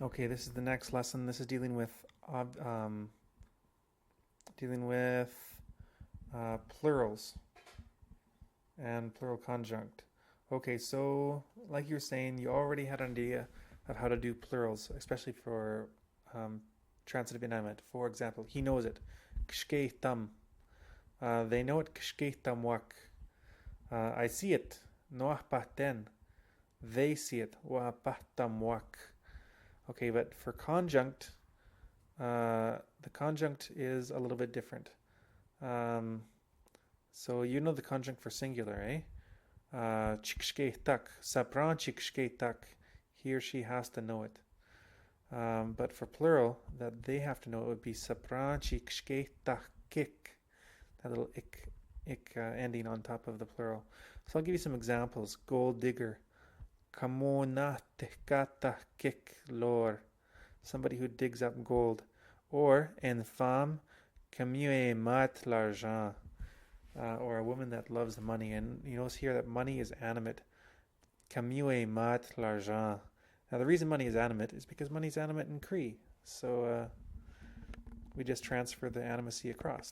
Okay, this is the next lesson. This is dealing with ob- um, dealing with plurals and plural conjunct. Okay, so like you're saying, you already had an idea of how to do plurals, especially for um, transitive inanimate. For example, he knows it. Kshke tam. They know it. Kshke tam wak. I see it. Noah paten. They see it. Wa tam wak. Okay, but for conjunct, the conjunct is a little bit different. Um, so you know the conjunct for singular, eh? tak, sapran tak. He or she has to know it. But for plural, that they have to know it would be sapran tak kik. That little ik ending on top of the plural. So I'll give you some examples. Gold digger. Kamona tekata kik lor. Somebody who digs up gold. Or en femme camue mat l'argent. Or a woman that loves money. And you notice here that money is animate. Camue mat l'argent. Now the reason money is animate is because money is animate in Cree. So we just transfer the animacy across.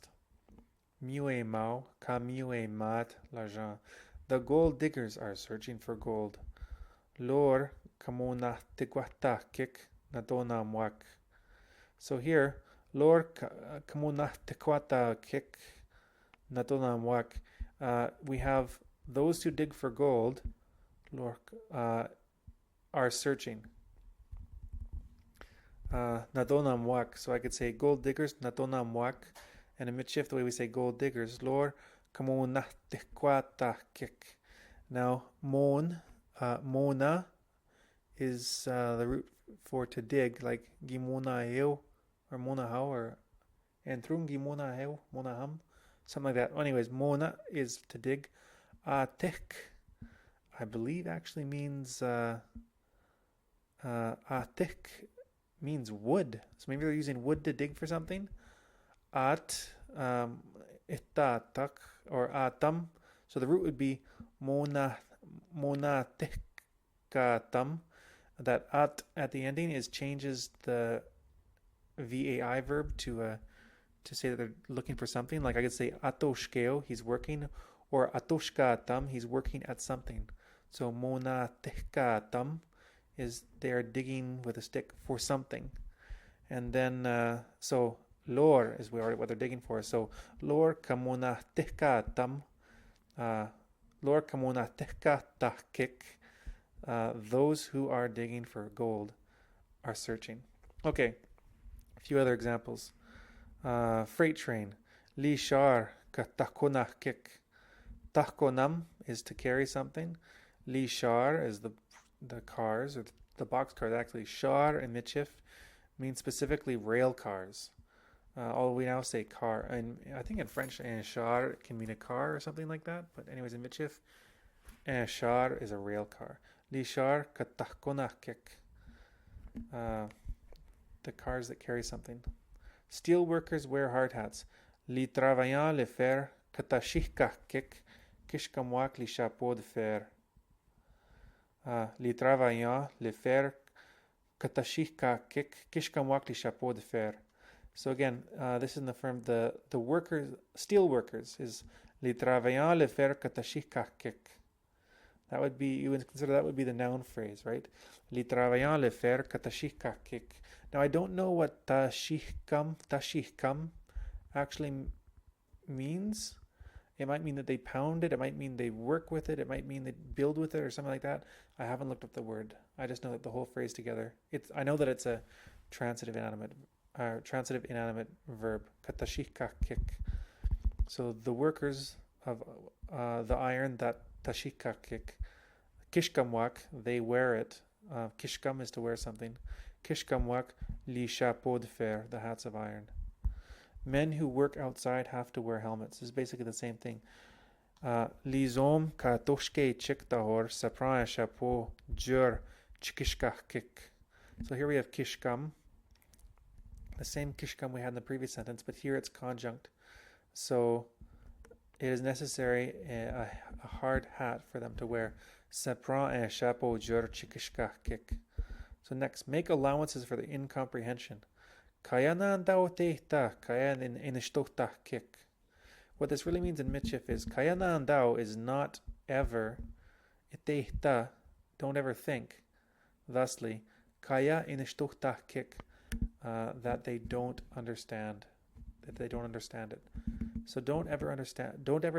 Mue mau, camue mat l'argent. The gold diggers are searching for gold. Lor kamona tiguata kik nadona mwak. So here, lor kamona tiguata kik nadona mwak. We have those who dig for gold, lor, are searching. Nadona mwak. So I could say gold diggers, nadona mwak. And in midshift, the way we say gold diggers, lor kamona tiguata kik. Now, mona is the root for to dig, like gimona heo or mona how or entrung gimona heo, mona ham, something like that. Anyways, mona is to dig. Atik, I believe, actually means atik means wood. So maybe they're using wood to dig for something. At itatak or atam. So the root would be mona tikatam. That at the ending is changes the vai verb to say that they're looking for something. Like I could say atoshkeo, he's working, or atoshkatam, he's working at something. So mona tikatam is they are digging with a stick for something. And then so lor is what they're digging for. So lor kamona tikatam, lor kamona tikatakik. Those who are digging for gold are searching. Okay, a few other examples. Freight train. Li shar katakonakik. Takonam is to carry something. Li shar is the cars or the box cars. Actually, shar in midshift means specifically rail cars. Although we now say car, and I think in French, char can mean a car or something like that. But anyways, in midshift, char is a rail car. Lishar katahkonakek. The cars that carry something. Steel workers wear hard hats. Li travaillant le fer katashikakek kishkamwak li chapeau de fer. Li travaillant le fer katashikakek kishkamwak li chapeau de fer. So again, this is in the firm. The workers, steel workers, is li travaillant le fer katashikakek. That would be, you would consider that would be the noun phrase, right? Li travaillant le fer katashikakik. Now I don't know what tashikam actually means. It might mean that they pound it. It might mean they work with it. It might mean they build with it or something like that. I haven't looked up the word. I just know that the whole phrase together. I know that it's a transitive inanimate verb. Katashikakik. So the workers of the iron that tashikakik. Kishkamwak, they wear it. Kishkam is to wear something. Kishkamwak, li chapeau de fer, the hats of iron. Men who work outside have to wear helmets. This is basically the same thing. Les hommes ka toshke chik tahor sapran un chapeau jur chikishkakik. So here we have kishkam, the same kishkam we had in the previous sentence, but here it's conjunct. So it is necessary a hard hat for them to wear. Ça prend un chapeau dur chikishkakik. So next, make allowances for the incomprehension. Kaya na daw tehta, kaya inishtohta kik. What this really means in Michif is kaya na daw is not ever itehta, don't ever think. Thusly, kaya inishtohta kik, that they don't understand, it. So don't ever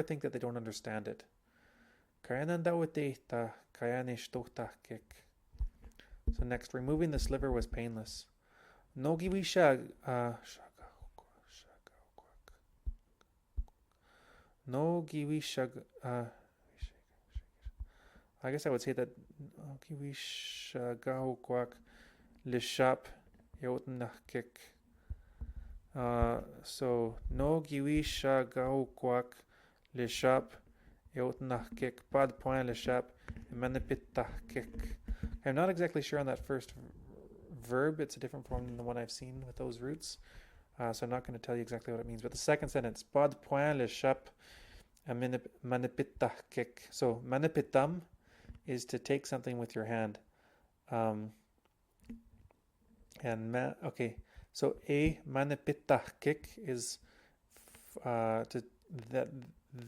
think that they don't understand it. Kaya na daw itehta, kaya inishtohta kik. So next, removing the sliver was painless. Nogiwi shag Nogiwi shag I guess I would say that Nogiwi shagahu kwak lishap yotnakik. So Nogiwi shagahu kwak lishap yotnakik pad point lishap manipitahkik. I'm not exactly sure on that first verb. It's a different form than the one I've seen with those roots. So I'm not going to tell you exactly what it means. But the second sentence, Pod point le chap manipitahkik. So manipitam is to take something with your hand. Okay. So a manipitahkik is that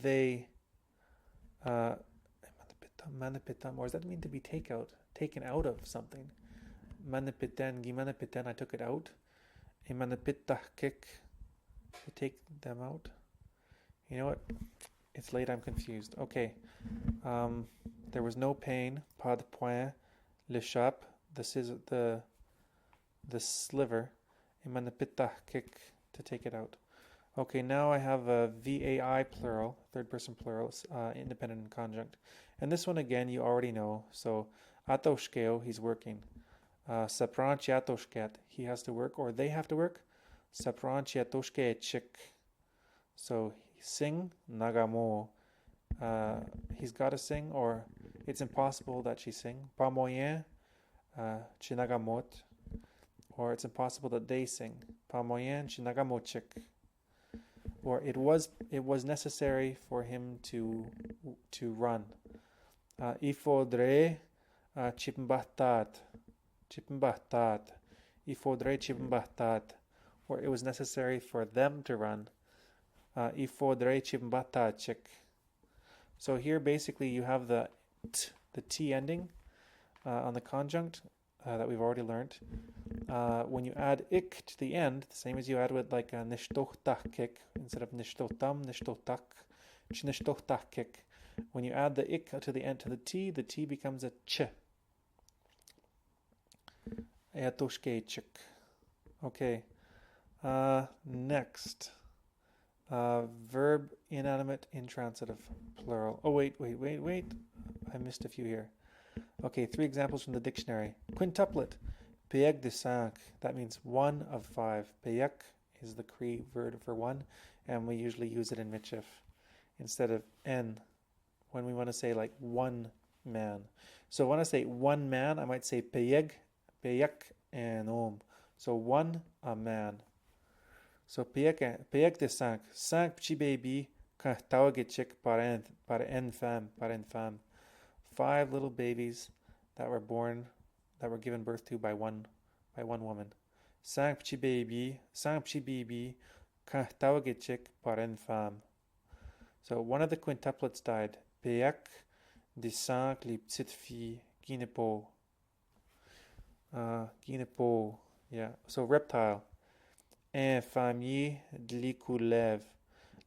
they manipitam, or does that mean to be taken out of something? Manipiten, gimanipiten, I took it out. Imanipitahkik, to take them out. You know what? It's late, I'm confused. Okay. There was no pain. Pas de point. Le chap, the sliver. Imanipitahkik, to take it out. Okay, now I have a VAI plural, third person plural, independent and conjunct. And this one again, you already know. So, atoshkeo, he's working. Sapranchiatoshket, he has to work, or they have to work. Sapranchiatoshkechik. So, sing, nagamo. He's got to sing, or it's impossible that she sing. Pas moyen, chinagamot. Or it's impossible that they sing. Pas moyen, chinagamochik. Or it was necessary for him to run. Il faudrait chipmbahtat. Il faudrait chipmbahtat. Or it was necessary for them to run. Il faudrait chipmbahtatchik. So here basically you have the T ending on the conjunct that we've already learned. When you add ik to the end, the same as you add with like nishtohtahkik, instead of nishtohtam, nishtohtak, nishtohtahkik. When you add the ik to the end to the T becomes a ch. Etoshkechik. Okay. Next. Verb inanimate intransitive plural. Oh, wait. I missed a few here. Okay, 3 examples from the dictionary. Quintuplet. Peyek de cinq. That means 1 of 5. Peyek is the Cree word for 1, and we usually use it in Michif instead of en when we want to say like 1 man. So when I say 1 man, I might say peyek and om. So 1 a man. So peyek de cinq. 5 petits baby kahtawagichik par en femme. 5 little babies that were given birth to by one woman. 5 petits baby kahtawagichik par en femme. So one of the quintuplets died. Peyek de cinq les petites filles guinepo. Yeah. So reptile. Infamie de l'icoulev.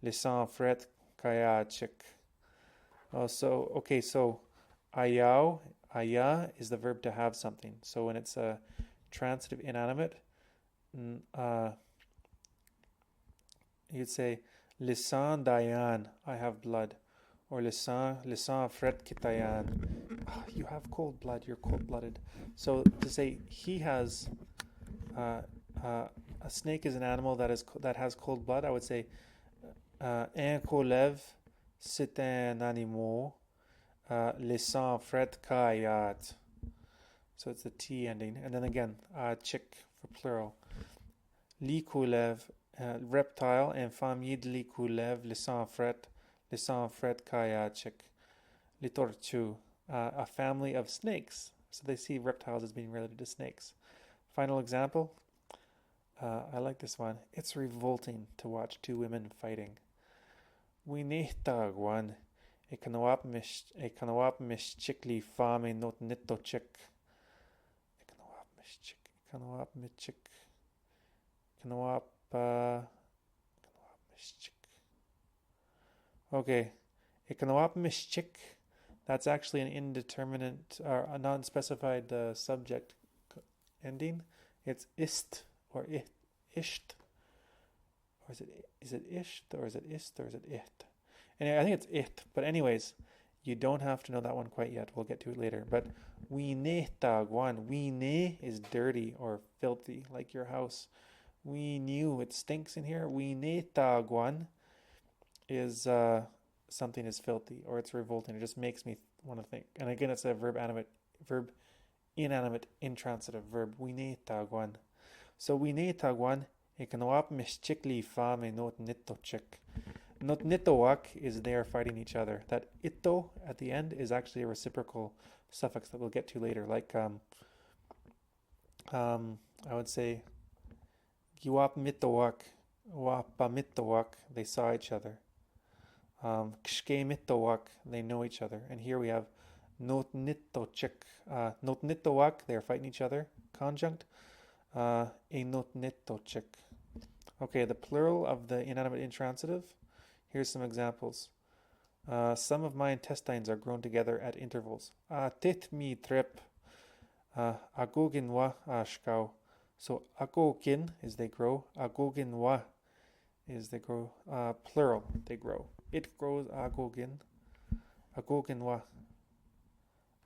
Les sans fret kayachik. So ayao, aya is the verb to have something. So when it's a transitive inanimate, you'd say le sang dayan, I have blood, or le sang fret kitayan, you have cold blood, you're cold-blooded. So to say he has a snake is an animal that has cold blood, I would say un colev c'est un animal. Les sang fret kayat. So it's the T ending. And then again, chick for plural. Li coulev, reptile, and famille de li coulev, les sang fret kayat chick. Li tortue, a family of snakes. So they see reptiles as being related to snakes. Final example. I like this one. It's revolting to watch two women fighting. We nehtag one. Ik kan wap mis chikli fame not nitto chick. Ik kan wap mis chick. Ik kan wap mis chick. Ik kan wap mis chick. Okay. Ik kan wap mis chick. That's actually an indeterminate or a non-specified subject ending. It's ist or it, isht, or is it isht, or is it ist, or is it it? Anyway, I think it's it. But anyways, you don't have to know that one quite yet. We'll get to it later. But we ne tagwan. We ne is dirty or filthy, like your house. We knew it stinks in here. We ne tagwan is something is filthy or it's revolting. It just makes me want to think. And again, it's a inanimate, intransitive verb. We ne tagwan. So we ne tagwan. Ikanwap mischikli fame not nitto chick. Not nitowak is they are fighting each other. That ito at the end is actually a reciprocal suffix that we'll get to later. Like I would say giwap mitowak, wapa mitowak, they saw each other. Kshke mitowak, they know each other. And here we have not nitochik. Not nitowak, they are fighting each other. Conjunct. A not nitochik. Okay, the plural of the inanimate intransitive. Here's some examples. Some of my intestines are grown together at intervals. Tit mi trip. Agogin wa ashkau. So agogin is they grow. Agogin wa is they grow. Plural, they grow. It grows agogin. Agogin wa.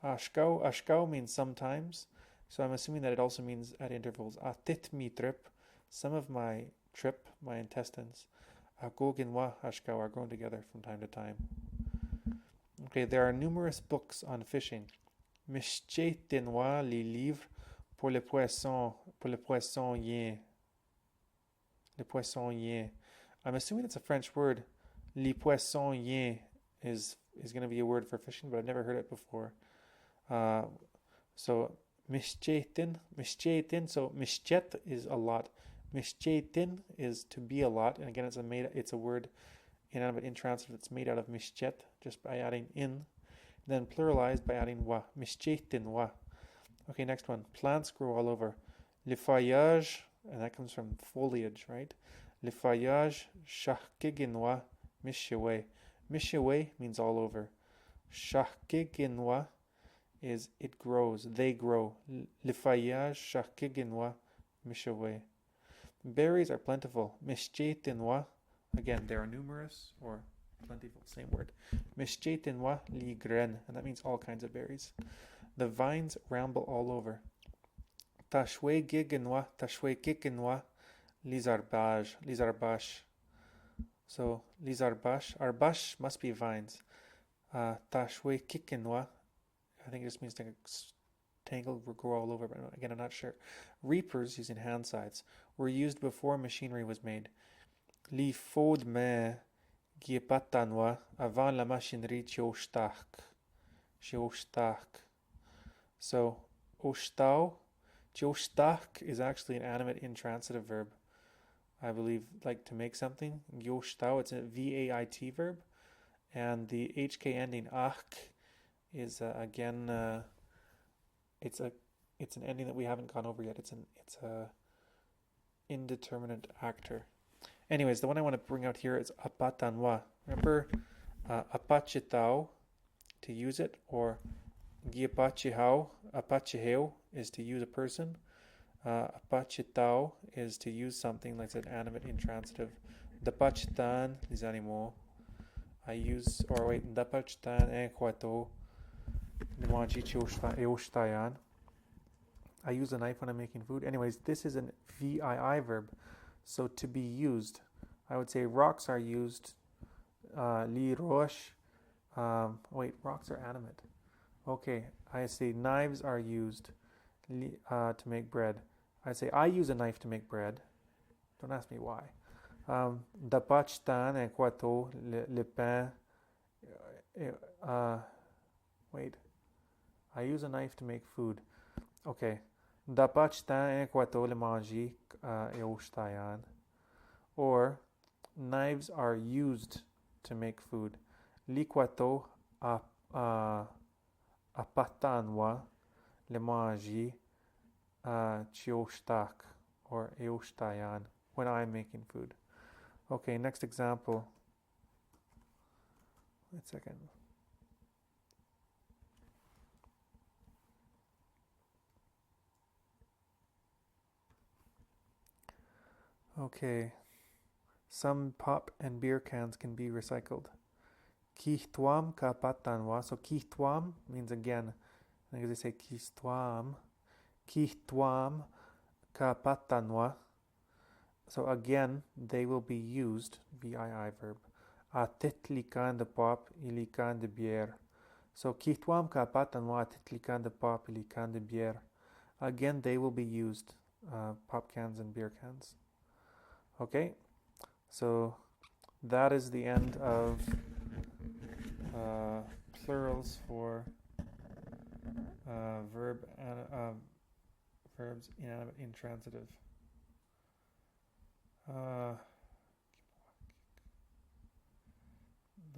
Ashkau. Ashkau means sometimes. So I'm assuming that it also means at intervals. Tit mi trip. Some of my intestines. Agogin wa ashkau are grown together from time to time. Okay, there are numerous books on fishing. Mishchetin wa li livres pour les poissons yen. Les poissons yen. I'm assuming it's a French word. Les poissons yen is going to be a word for fishing, but I've never heard it before. So mishchetin. So mischet is a lot. Mishchetin is to be a lot, and again, it's a word, inanimate intransitive that's made out of mischet just by adding in, then pluralized by adding wa. Mishchetin wa. Okay, next one. Plants grow all over. Le feuillage, and that comes from foliage, right? Le feuillage shachkigin wa mishewe. Mishewe means all over. Shachkigin wa is it grows. They grow. Le feuillage shachkigin wa mishewe. Berries are plentiful. Mishchetin wa. Again, they are numerous or plentiful. Same word. Mishchetin wa li gren. And that means all kinds of berries. The vines ramble all over. Tashwe gigenwa. Tashwe kikenwa. Lizarbash. So, lizarbash. Arbash must be vines. Tashwe kikenwa. I think it just means tangle will grow all over, but again, I'm not sure. Reapers using hand scythes were used before machinery was made. Li fod me giepatanwa avant la machinerie tjostach. So, tjostach is actually an animate intransitive verb. I believe, like to make something. Gjostau, it's a V-A-I-T verb. And the HK ending, ach, is again... It's an ending that we haven't gone over yet. It's a indeterminate actor. Anyways, the one I want to bring out here is apatanwa. Remember apachitao, to use it, or giapachihao, apachiheo is to use a person. Apachitao is to use something like an animate intransitive. Dapachitan, these animaux. Dapachitan equato. I use a knife when I'm making food. Anyways, this is an VII verb. So to be used, I would say rocks are used. Li roche. Rocks are animate. Okay, I say knives are used to make bread. I say I use a knife to make bread. Don't ask me why. Dapachtan equato le pain. I use a knife to make food. Okay. Dapat ta ekwato le mangi eustayan. Or knives are used to make food. Likwato apatanwa le mangi chiostak or eustayan when I'm making food. Okay, next example. Wait a second. Okay. Some pop and beer cans can be recycled. Kihtuam ka patanwa. So kihtuam means again. I think they say kihtuam. Kihtuam ka patanwa. So again, they will be used. VII verb. Atitlikan de pop, ilikan de bier. So kihtuam ka patanwa atitlikan de pop, ilikan de bier. Again, they will be used. Pop cans and beer cans. Okay. So that is the end of plurals for verbs inanimate, intransitive.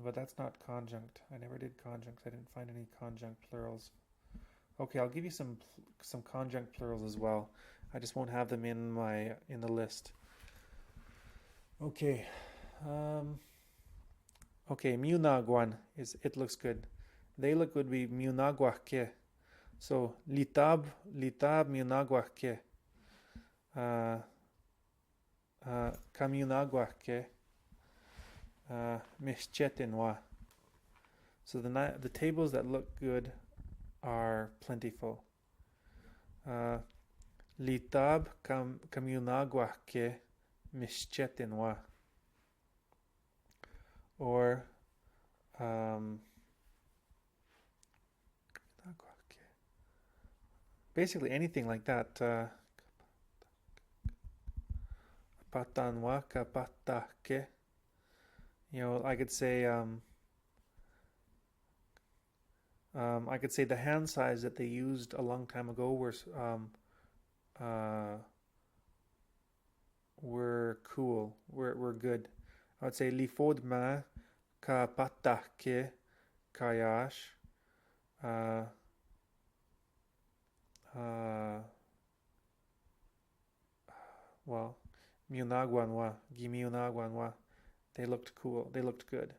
But that's not conjunct. I never did conjuncts. I didn't find any conjunct plurals. Okay, I'll give you some conjunct plurals as well. I just won't have them in the list. Okay. Okay, miunagwan is it looks good. They look good be miunagwahke. So litab miunagwahke. Kamiunagwahke. Mischetinwa. So the tables that look good are plentiful. Litab kamiunagwahke. Mischetinwa. Or basically anything like that. Patanwa kapatake. I could say the hand size that they used a long time ago were cool, were good. I would say lifod ma ka patake kayash. Well, miunagwanwa, gimiunagwanwa. They looked cool. They looked good.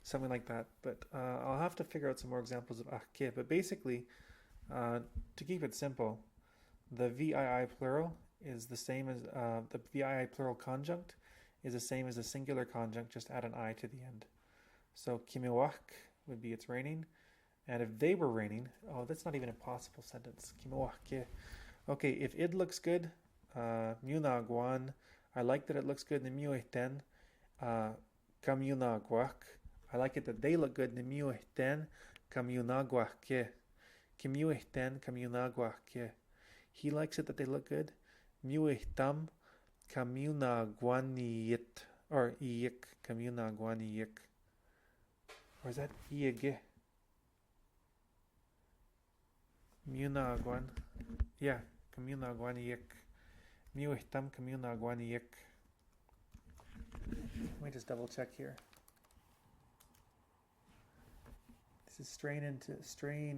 Something like that. But I'll have to figure out some more examples of ahke. But basically, to keep it simple, the VII plural is the same as the VII plural conjunct is the same as the singular conjunct, just add an I to the end. So kimiwak would be it's raining. And if they were raining, that's not even a possible sentence. Kimiwake. Okay, if it looks good, miunagwan. I like that it looks good. Nimiuehten. Kamiunagwak. I like it that they look good. Nimiuehten. Kamiunagwake. Kimiuehten. Kamiunagwake. He likes it that they look good. Miuehtam. Kamiunagwaniyit. Or iyik. Kamiunagwaniyik. Or is that iyige? Miunagwan. Yeah, Kamiunagwaniyik. Miuehtam Kamiunagwaniyik. Let me just double check here. This is strain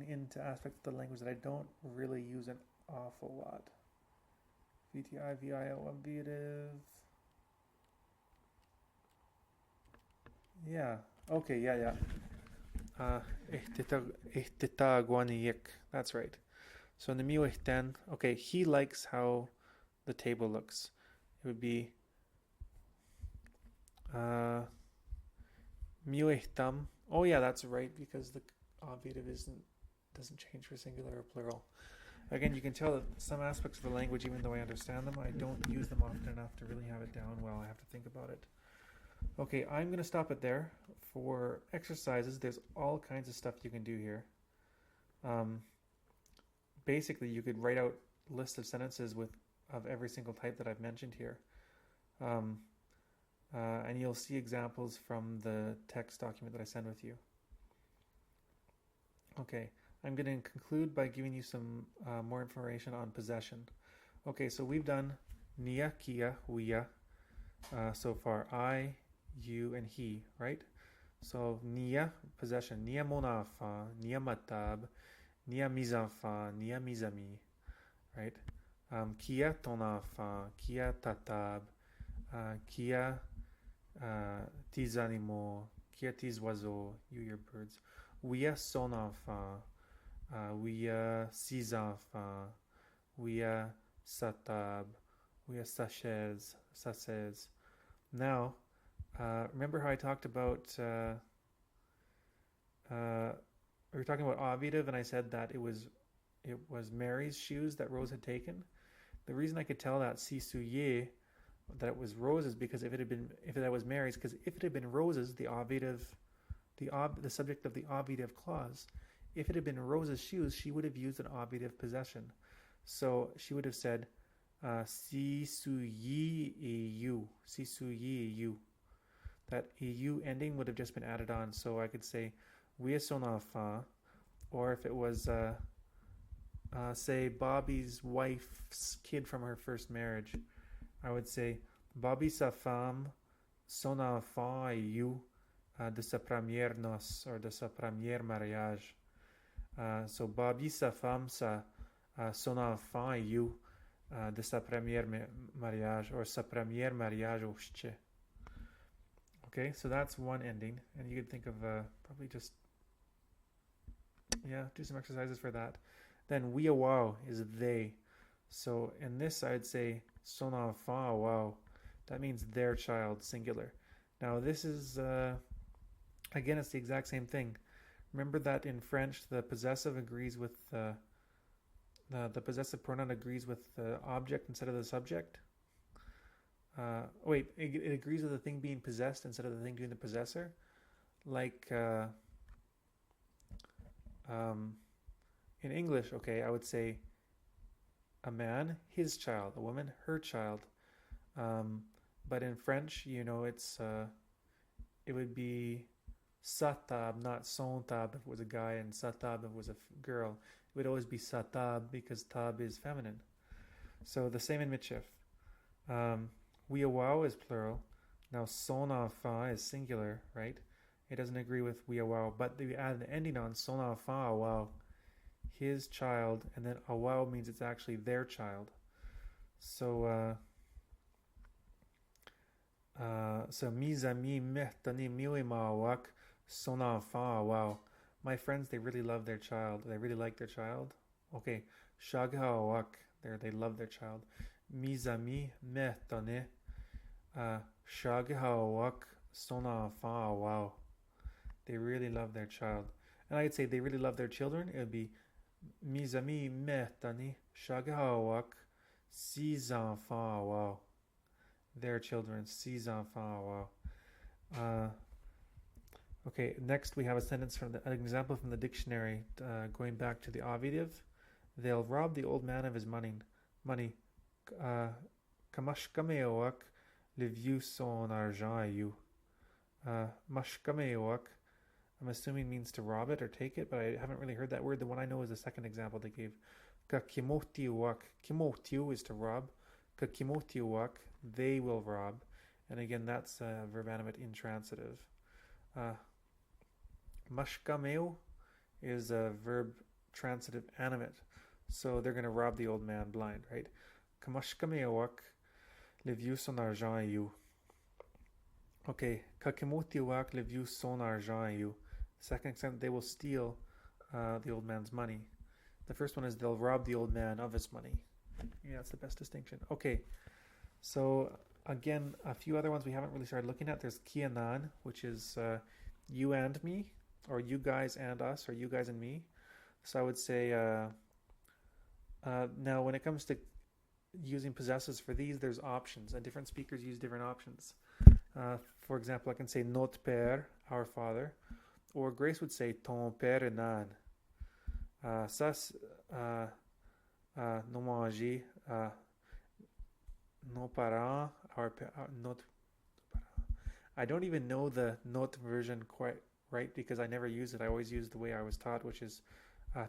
into aspects of the language that I don't really use an awful lot. VTI, VIO, Obviative. Yeah. Okay, yeah. Ihtitagwaniyik. That's right. So nimiuehten. Okay, he likes how the table looks. It would be miuehtam. Oh yeah, that's right, because the obviative doesn't change for singular or plural. Again, you can tell that some aspects of the language, even though I understand them, I don't use them often enough to really have it down well. I have to think about it. Okay, I'm going to stop it there. For exercises, there's all kinds of stuff you can do here. Basically, you could write out a list of sentences of every single type that I've mentioned here. And you'll see examples from the text document that I send with you. Okay, I'm going to conclude by giving you some more information on possession. Okay, so we've done nia, kia, huia so far. I, you, and he, right? So nia, possession. Nia mon enfant, nia ma table, nia mes enfants, nia mes amis, right? Kia ton enfant, kia ta table, kia tes animaux, kia tes oiseaux, you your birds. Oui a son enfant, oui a six enfants, oui a sa table, oui a sa chaise. Now, remember how I talked about we were talking about obviative, and I said that it was Mary's shoes that Rose had taken. The reason I could tell that si souliers that it was Rose's because if that was Mary's, because if it had been Rose's, the subject of the obviative clause, if it had been Rose's shoes, she would have used an obviative possession. So she would have said si souliers et you, si souliers et you. That eu ending would have just been added on. So I could say oui à son enfant, or if it was say Bobby's wife's kid from her first marriage, I would say Bobby sa femme, son enfant et you de sa première noce or de sa première mariage. So Bobby sa femme, son enfant et you de sa première mariage or sa première mariage au ch'ti. Okay, so that's one ending, and you could think of probably just do some exercises for that. Then we a wow is they. So in this, I'd say son enfant wow. That means their child, singular. Now this is again, it's the exact same thing. Remember that in French, the possessive agrees with the possessive pronoun agrees with the object instead of the subject. It agrees with the thing being possessed instead of the thing being the possessor. Like in English, okay, I would say a man, his child, a woman, her child. But in French, it would be sa table, not son table if it was a guy, and sa table if it was a girl. It would always be sa table because table is feminine. So the same in Mitchif. We a wow is plural. Now son enfant is singular, right? It doesn't agree with we a wow, but they add an ending on son enfant a wow, his child, and then a wow means it's actually their child. So mes amis mehtani miwi ma'awak son enfant a wow. My friends, they really love their child. They really like their child. Okay, shag ha'awak, they love their child. Mes amis mehtani shag ha'awak son enfant a wow. They really love their child. And I'd say they really love their children. It would be mes amis mehtani shag ha'awak six enfants a wow. Their children, six enfants a wow. Okay, next we have a sentence an example from the dictionary, going back to the obviative. They'll rob the old man of his money. Kamashkameoak le vieux son argent à you. Mashkameoak, I'm assuming means to rob it or take it, but I haven't really heard that word. The one I know is the second example they gave. Kakimotiwak. Kimotiu is to rob. Kakimotiwak, they will rob. And again, that's verb animate intransitive. Mashkameu is a verb transitive animate. So they're going to rob the old man blind, right? Kamashkameoak le vieux son argent à you. Okay, kakimotiwak le vieux son argent à you. Second extent, they will steal the old man's money. The first one is they'll rob the old man of his money. Yeah, that's the best distinction. Okay, so again, a few other ones we haven't really started looking at. There's kianan, which is you and me, or you guys and us, or you guys and me. So I would say, now when it comes to using possessives for these, there's options, and different speakers use different options. For example, I can say notre père, our father, or Grace would say ton père est nan. Nos manger, nos parents, notre. I don't even know the notre version quite right because I never use it. I always use the way I was taught, which is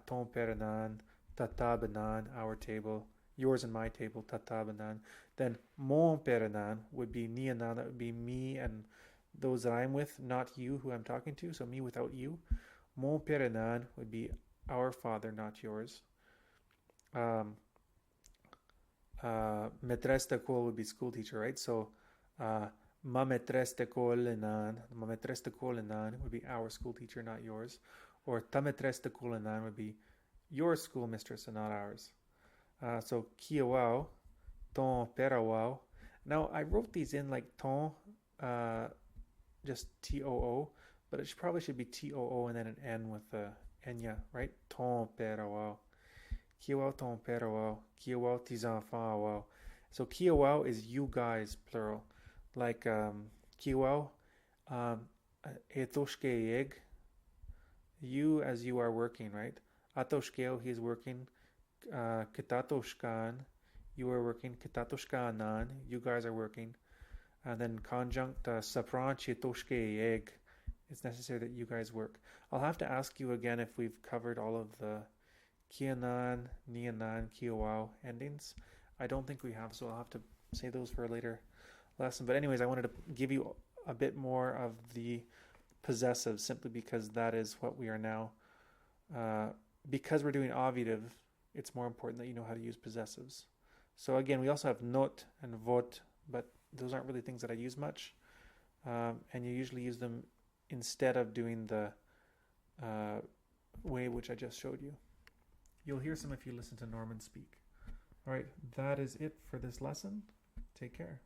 ton peranan, tatabanan, our table, yours and my table, tatabanan. Then mon peranan would be nianan, that would be me and those that I'm with, not you who I'm talking to, so me without you. Mon peranan would be our father, not yours. Um, Maîtresse d'école would be school teacher, right? So ma maîtresse d'école would be our school teacher, not yours. Or ta maîtresse d'école would be your school mistress and not ours. So kiawao, ton perawao. Now I wrote these in like ton, just T-O-O, but it probably should be T-O-O and then an N with the enya, right? Ton perawao. Kiawao ton perawao. Kiawao tes enfants awao. So kiawao is you guys, plural. Like kiawao, etoshke yeg, you as you are working, right? Atoshkeo, he is working. Kitatoshkan, you are working. Kitatoshkanan, you guys are working. And then conjunct sapran chetoshke yeg, it's necessary that you guys work. I'll have to ask you again if we've covered all of the kianan, nianan, kiawao endings. I don't think we have, so I'll have to say those for a later lesson. But anyways, I wanted to give you a bit more of the possessive simply because that is what we are now. Because we're doing obviative, it's more important that you know how to use possessives. So again, we also have not and vot, but those aren't really things that I use much. And you usually use them instead of doing the way which I just showed you. You'll hear some if you listen to Norman speak. All right, that is it for this lesson. Take care.